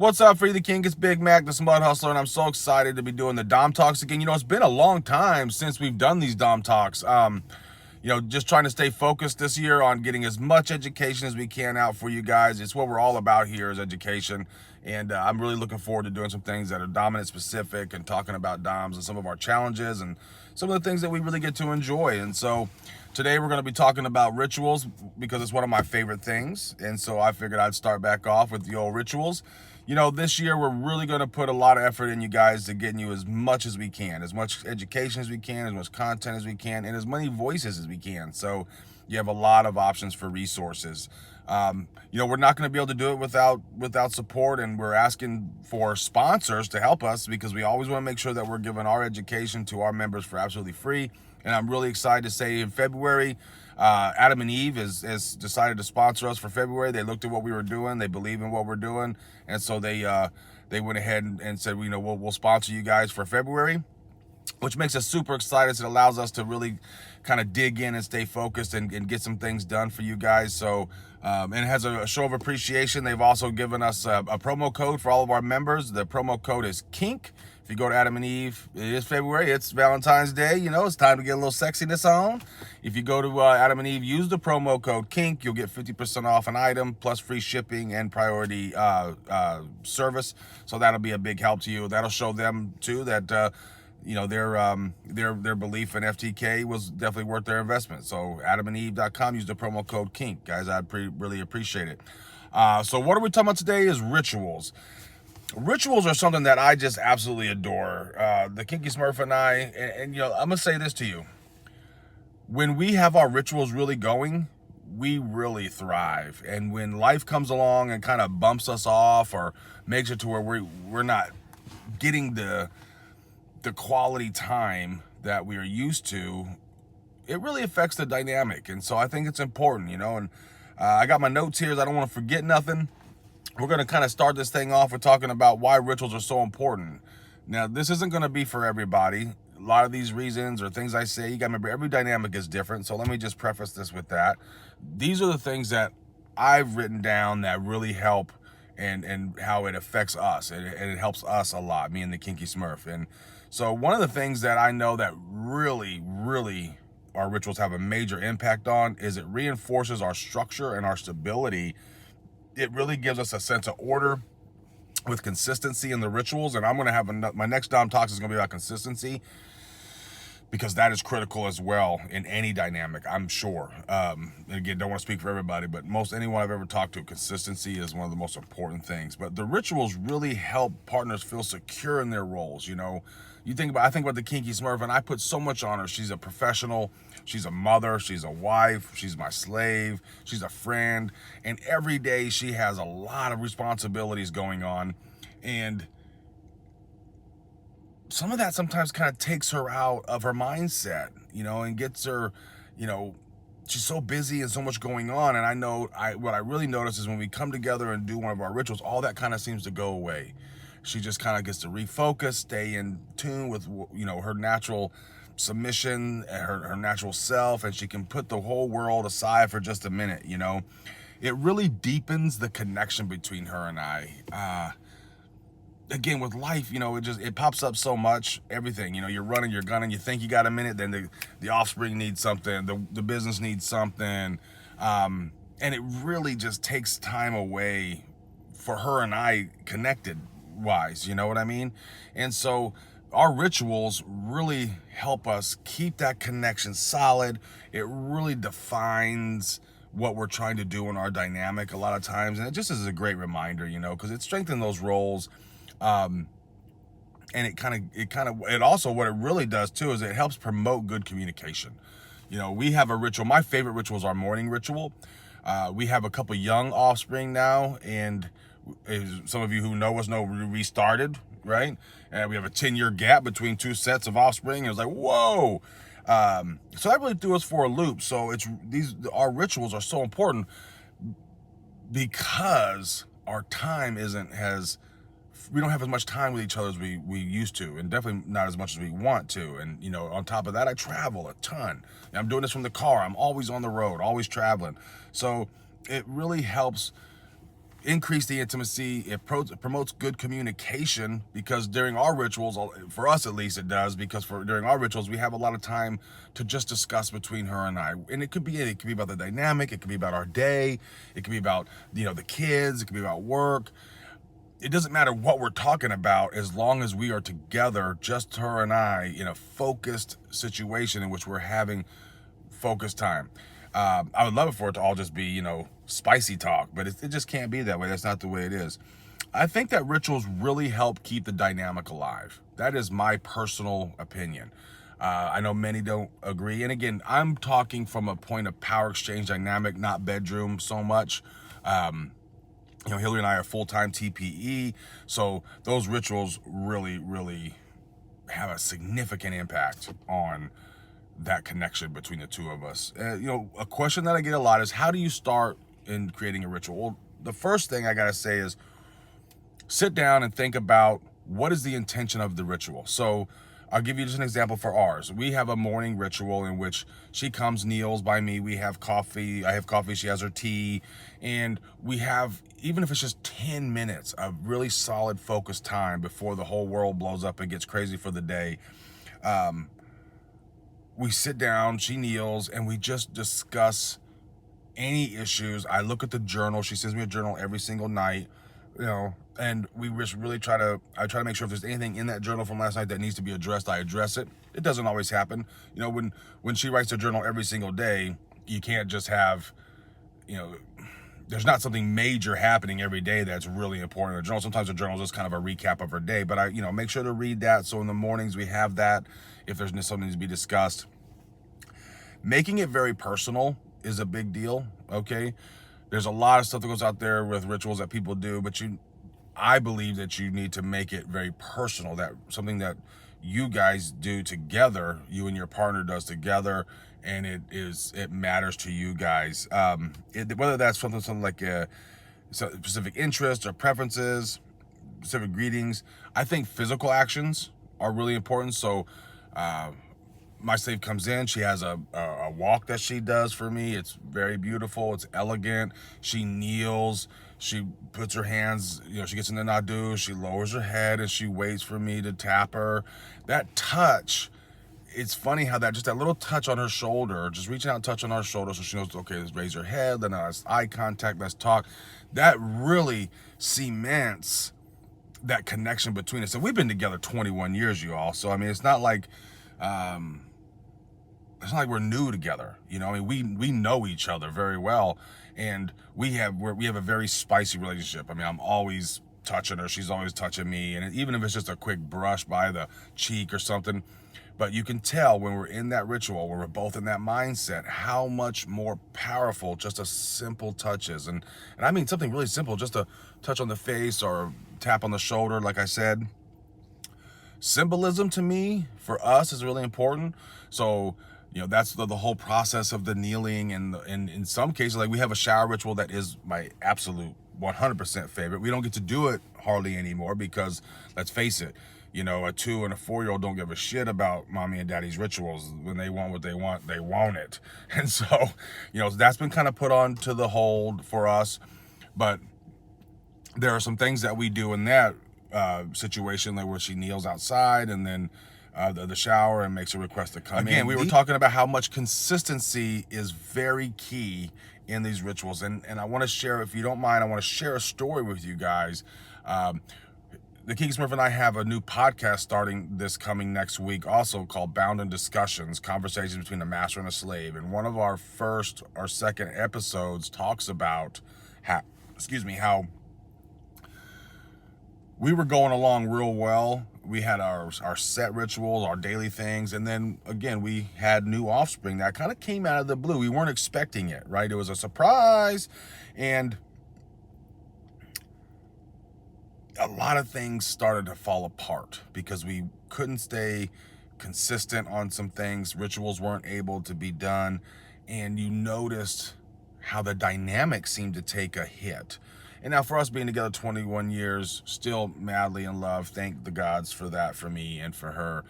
What's up, Free the King? It's Big Mac, the Smart Hustler, and I'm so excited to be doing the Dom Talks again. It's been a long time since we've done these Dom Talks. Just trying to stay focused this year on getting as much education as we can out for you guys. It's what we're all about here is education, and I'm really looking forward to doing some things that are dominant specific and talking about DOMs and some of our challenges and some of the things that we really get to enjoy. And so today we're going to be talking about rituals because it's one of my favorite things, and so I figured I'd start back off with the old rituals. This year we're really going to put a lot of effort in you guys to getting you as much as we can, as much education as we can, as much content as we can, and as many voices as we can. So you have a lot of options for resources. We're not going to be able to do it without support, and we're asking for sponsors to help us because we always want to make sure that we're giving our education to our members for absolutely free. And I'm really excited to say in February, Adam and Eve has decided to sponsor us for February. They looked at what we were doing, they believe in what we're doing, and so they went ahead and said, we'll sponsor you guys for February, which makes us super excited. It allows us to really kind of dig in and stay focused and get some things done for you guys. So, and it has a show of appreciation. They've also given us a promo code for all of our members. The promo code is KINK. If you go to Adam and Eve, it is February, it's Valentine's Day, it's time to get a little sexiness on. If you go to Adam and Eve, use the promo code KINK, you'll get 50% off an item, plus free shipping and priority service. So that'll be a big help to you. That'll show them too that their belief in FTK was definitely worth their investment. So adamandeve.com, use the promo code KINK. Guys, I'd really appreciate it. So what are we talking about today is rituals. Rituals are something that I just absolutely adore. The Kinky Smurf and I, and I'm going to say this to you. When we have our rituals really going, we really thrive. And when life comes along and kind of bumps us off or makes it to where we're not getting the quality time that we are used to, it really affects the dynamic. And so I think it's important, and I got my notes here. I don't want to forget nothing. We're going to kind of start this thing off with talking about why rituals are so important. Now, this isn't going to be for everybody. A lot of these reasons or things I say, you got to remember, every dynamic is different. So let me just preface this with that. These are the things that I've written down that really help and how it affects us. And it helps us a lot, me and the Kinky Smurf. And so one of the things that I know that really, really our rituals have a major impact on is it reinforces our structure and our stability. It really gives us a sense of order with consistency in the rituals. And I'm going to have my next Dom Talks is going to be about consistency because that is critical as well in any dynamic, I'm sure. Again, don't want to speak for everybody, but anyone I've ever talked to, consistency is one of the most important things. But the rituals really help partners feel secure in their roles. I think about the Kinky Smurf, and I put so much on her. She's a professional, she's a mother, she's a wife, she's my slave, she's a friend, and every day she has a lot of responsibilities going on, and some of that sometimes kind of takes her out of her mindset, and gets her, she's so busy and so much going on. And I know what I really notice is when we come together and do one of our rituals, all that kind of seems to go away. She just kind of gets to refocus, stay in tune with, her natural submission, her natural self, and she can put the whole world aside for just a minute, It really deepens the connection between her and I. Again, with life, it pops up so much, everything, you're running, you're gunning, you think you got a minute, then the offspring needs something, the business needs something, and it really just takes time away for her and I connected wise, you know what I mean? And so our rituals really help us keep that connection solid. It really defines what we're trying to do in our dynamic a lot of times, and it just is a great reminder, because it strengthens those roles. And it also, what it really does too is it helps promote good communication. We have a ritual. My favorite ritual is our morning ritual. We have a couple young offspring now, and some of you who know us know we started, right? And we have a 10-year gap between two sets of offspring. It was like, whoa. So that really threw us for a loop. So our rituals are so important because our time we don't have as much time with each other as we used to, and definitely not as much as we want to. And, on top of that, I travel a ton. I'm doing this from the car. I'm always on the road, always traveling. So it really helps increase the intimacy. It promotes good communication, because during our rituals, for us at least it does, because during our rituals we have a lot of time to just discuss between her and I. And it could be about the dynamic, it could be about our day, it could be about, the kids, it could be about work. It doesn't matter what we're talking about, as long as we are together, just her and I, in a focused situation in which we're having focused time. I would love it for it to all just be, spicy talk, but it just can't be that way. That's not the way it is. I think that rituals really help keep the dynamic alive. That is my personal opinion. I know many don't agree. And again, I'm talking from a point of power exchange dynamic, not bedroom so much. Hillary and I are full-time TPE, so those rituals really, really have a significant impact on that connection between the two of us. A question that I get a lot is, how do you start in creating a ritual? Well, the first thing I gotta say is, sit down and think about, what is the intention of the ritual. So I'll give you just an example for ours. We have a morning ritual in which she comes, kneels by me, we have coffee, I have coffee, she has her tea, and we have, even if it's just 10 minutes of really solid focused time before the whole world blows up and gets crazy for the day. We sit down, she kneels, and we just discuss any issues. I look at the journal. She sends me a journal every single night, and we just really I try to make sure if there's anything in that journal from last night that needs to be addressed, I address it. It doesn't always happen. When she writes a journal every single day, you can't just have, there's not something major happening every day that's really important in the journal. Sometimes the journal is just kind of a recap of her day, but I, make sure to read that. So in the mornings we have that, if there's something to be discussed. Making it very personal is a big deal, okay? There's a lot of stuff that goes out there with rituals that people do, but I believe that you need to make it very personal, that something that you guys do together, you and your partner does together, and it matters to you guys. Whether that's something like a specific interest or preferences, specific greetings. I think physical actions are really important. So my slave comes in, she has a walk that she does for me. It's very beautiful, it's elegant. She kneels, she puts her hands, she gets in the nadu, she lowers her head, and she waits for me to tap her. That touch, it's funny how that little touch on her shoulder, just reaching out and touch on her shoulder so she knows, okay, let's raise her head, then let's eye contact, let's talk. That really cements that connection between us. And we've been together 21 years, you all. So, it's not like, we're new together. We know each other very well, and we have a very spicy relationship. I'm always touching her, she's always touching me, and even if it's just a quick brush by the cheek or something. But you can tell when we're in that ritual, where we're both in that mindset, how much more powerful just a simple touch is. And I mean something really simple, just a touch on the face or tap on the shoulder, like I said. Symbolism to me, for us, is really important. So, that's the whole process of the kneeling, and in some cases, like we have a shower ritual that is my absolute 100% favorite. We don't get to do it hardly anymore because, let's face it, a 2 and a 4-year-old don't give a shit about mommy and daddy's rituals. When they want what they want it. And so, that's been kind of put on to the hold for us. But there are some things that we do in that situation, like where she kneels outside and then the shower and makes a request to come in. Again, we were talking about how much consistency is very key in these rituals, and I want to share, if you don't mind, I want to share a story with you guys. The King Smurf and I have a new podcast starting this coming next week, also called Bound in Discussions, Conversations Between a Master and a Slave. And one of our first or second episodes talks about how we were going along real well. We had our set rituals, our daily things, and then again we had new offspring that kind of came out of the blue. We weren't expecting it, right? It was a surprise, and a lot of things started to fall apart because we couldn't stay consistent on some things. Rituals weren't able to be done, and you noticed how the dynamic seemed to take a hit. And now for us being together 21 years, still madly in love, thank the gods for that, for me and for her.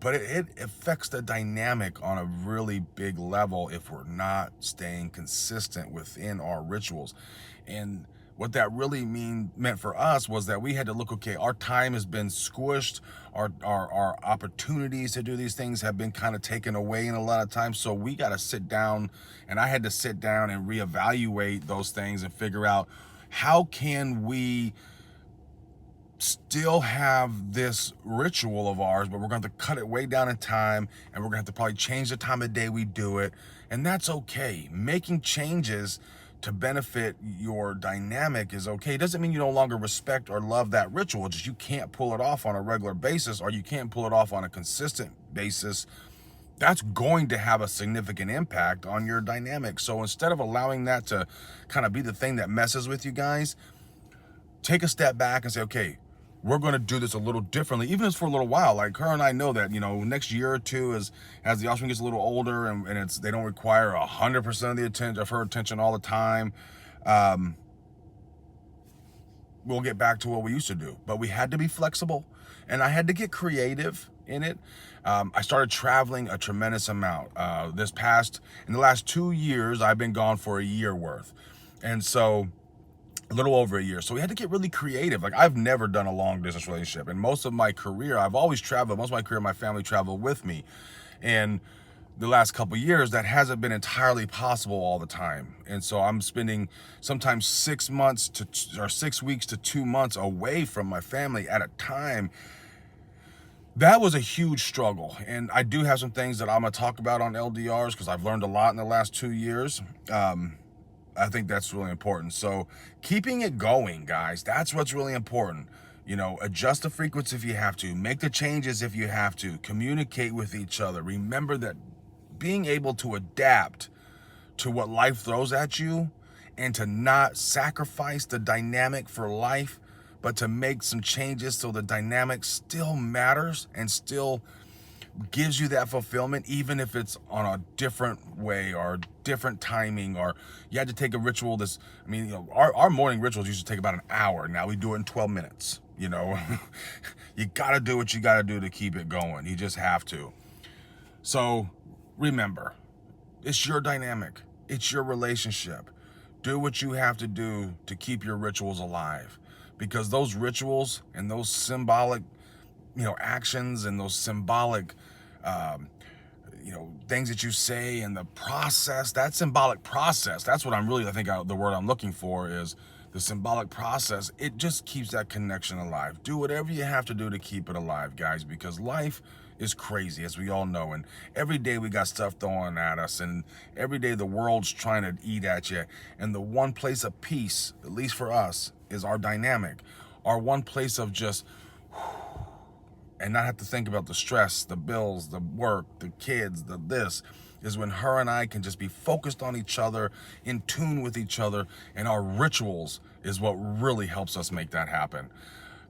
but it affects the dynamic on a really big level if we're not staying consistent within our rituals. And what that really meant for us was that we had to look, okay, our time has been squished, our opportunities to do these things have been kind of taken away in a lot of times. So we got to sit down, and I had to sit down and reevaluate those things and figure out, how can we still have this ritual of ours, but we're going to have to cut it way down in time, and we're going to have to probably change the time of day we do it. And that's okay. Making changes to benefit your dynamic is okay. It doesn't mean you no longer respect or love that ritual, just you can't pull it off on a regular basis, or you can't pull it off on a consistent basis. That's going to have a significant impact on your dynamic. So instead of allowing that to kind of be the thing that messes with you guys, take a step back and say, okay, we're going to do this a little differently, even if it's for a little while. Like her and I know that, next year or two, as the offspring gets a little older and they don't require 100% of the attention of her attention all the time, we'll get back to what we used to do. But we had to be flexible, and I had to get creative in it. I started traveling a tremendous amount. In the last 2 years, I've been gone for a year worth. And so a little over a year. So we had to get really creative. Like, I've never done a long distance relationship. And most of my career, I've always traveled. Most of my career, my family traveled with me. And the last couple of years, that hasn't been entirely possible all the time. And so I'm spending sometimes 6 months or 6 weeks to 2 months away from my family at a time. That was a huge struggle. And I do have some things that I'm going to talk about on LDRs, because I've learned a lot in the last 2 years. I think that's really important. So keeping it going, guys, that's what's really important. Adjust the frequency if you have to, make the changes if you have to, communicate with each other. Remember that being able to adapt to what life throws at you, and to not sacrifice the dynamic for life, but to make some changes so the dynamic still matters and still gives you that fulfillment, even if it's on a different way or different timing, or you had to take a ritual our morning rituals used to take about an hour. Now we do it in 12 minutes. You got to do what you got to do to keep it going. You just have to. So remember, it's your dynamic. It's your relationship. Do what you have to do to keep your rituals alive, because those rituals and those symbolic actions and those symbolic, things that you say, and the process, that symbolic process, that's what the word I'm looking for is the symbolic process. It just keeps that connection alive. Do whatever you have to do to keep it alive, guys, because life is crazy, as we all know. And every day we got stuff thrown at us, and every day the world's trying to eat at you. And the one place of peace, at least for us, is our dynamic. Our one place of just and not have to think about the stress, the bills, the work, the kids, the this, is when her and I can just be focused on each other, in tune with each other, and our rituals is what really helps us make that happen.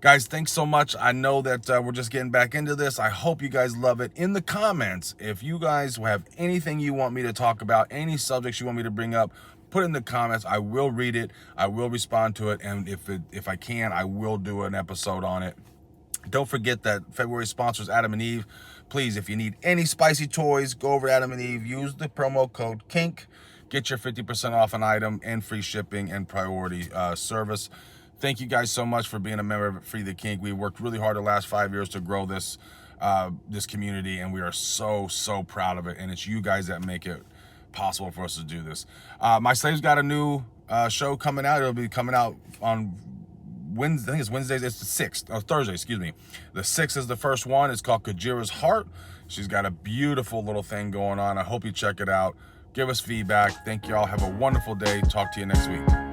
Guys, thanks so much. I know that we're just getting back into this. I hope you guys love it. In the comments, if you guys have anything you want me to talk about, any subjects you want me to bring up, put it in the comments. I will read it. I will respond to it. And if I can, I will do an episode on it. Don't forget that February sponsors Adam and Eve. Please, if you need any spicy toys, go over to Adam and Eve. Use the promo code KINK. Get your 50% off an item and free shipping and priority service. Thank you guys so much for being a member of Free the Kink. We worked really hard the last 5 years to grow this community, and we are so proud of it. And it's you guys that make it possible for us to do this. My Slaves got a new show coming out. It'll be coming out on Wednesday. I think it's Wednesdays. It's the 6th. Oh, Thursday, excuse me. The 6th is the first one. It's called Kajira's Heart. She's got a beautiful little thing going on. I hope you check it out. Give us feedback. Thank you all. Have a wonderful day. Talk to you next week.